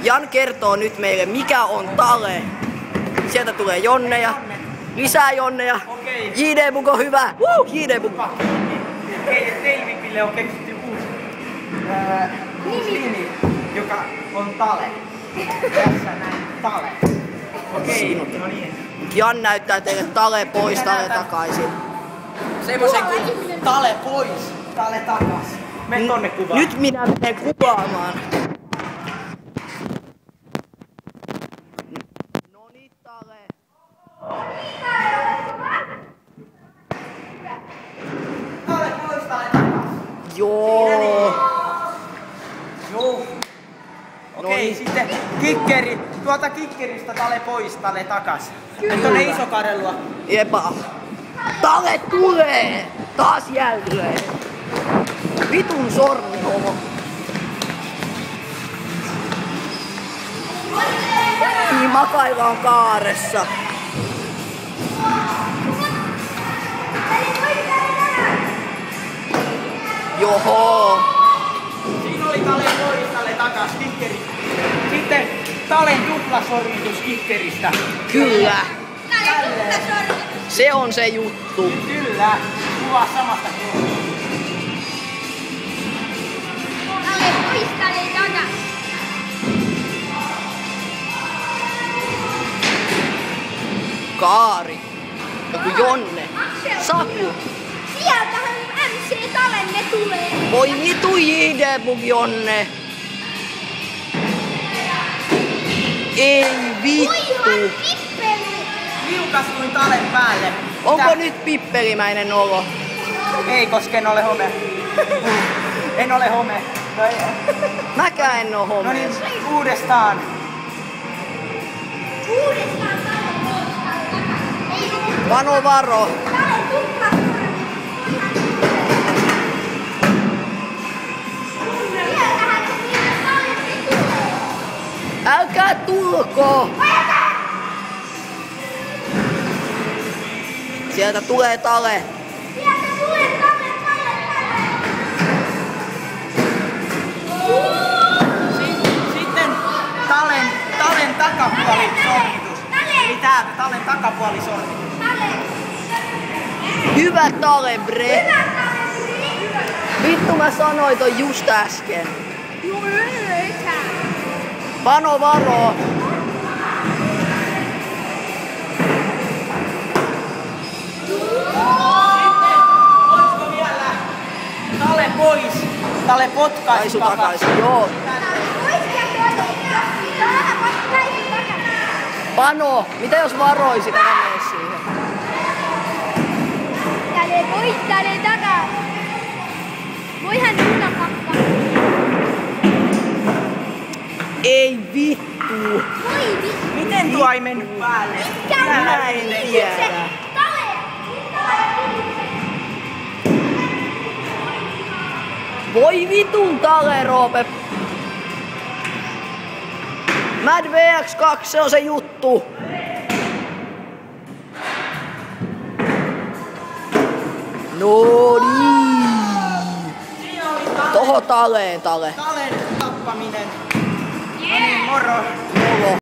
Jan kertoo nyt meille, mikä on Tale. Sieltä tulee Jonneja. Lisää Jonneja. Okei. JD-Bug on hyvä. JD-Bug. Teivipille on keksitty uusi nimi, joka on Tale. Tässä näin Tale. Okei, no niin. Jan näyttää teille Tale pois, Tale takaisin. Semmosen kuin Tale pois, Tale takas. Mene tonne kuvaan. Nyt minä menen kuvaamaan. No niin, Tale. Tale pois, Tale takas. Joo. Joo. Okei, sitten kikkeri. Tuolta kikkeristä Tale pois, Tale takas. Nyt tonne iso karelua. Jepa. Tale tulee! Taas jälleen. Vitun sormihomo. Niin makaillaan kaaressa. Joho. Siinä oli Tale pois, Tale takas, kikkeri. Sitten Talen tuplasormitus kikkeristä. Kyllä. Se on se juttu. Kyllä. Kuvaa samasta kulmasta. Tale pois, Tale takas. Kaari. Joku Jonne. Saku. Sieltähän MC Talenne tulee. Voi vitu JD-Bug Jonne. Ei vittu. Voihan pippeli. Liukastuin Talen päälle. Onko nyt pippelimäinen olo? Ei, koska en ole home. En ole home. No, ei. Mäkään en oo No niin, homeessa. uudestaan. Uudestaan Tale pois, Tale takas. Ei ole. Pano varo. Tale tuplasormi. Sieltähän niitä Talenne tulee. Älkää tulko. Sieltä tulee Tale. Sieltä tulee Tale, Tale, Tale. Sitten Talen takapuolisormitus. Eli täältä Talen takapuolisormitus. Tale. Hyvä Tale, bre. Hyvä Tale. Vittu mä sanoin ton just äsken. Hyvä. Pano varo. Olisiko vielä Tale pois? Tale potkaisu Kaisu takaisin, joo. Pano, mitä jos varoisit, älä mene siihen. Tale pois, Tale takas. Voihan Nuna pakka. Ei vittu. Voi vittu. Miten tuo ei mennyt päälle? Mä en tiedä. Tale. Voi vitun Tale, Roope. Mad VX2, se on se juttu. No niin. Siinä oli Toho Taleen, Tale. Talen tappaminen. No niin, moro.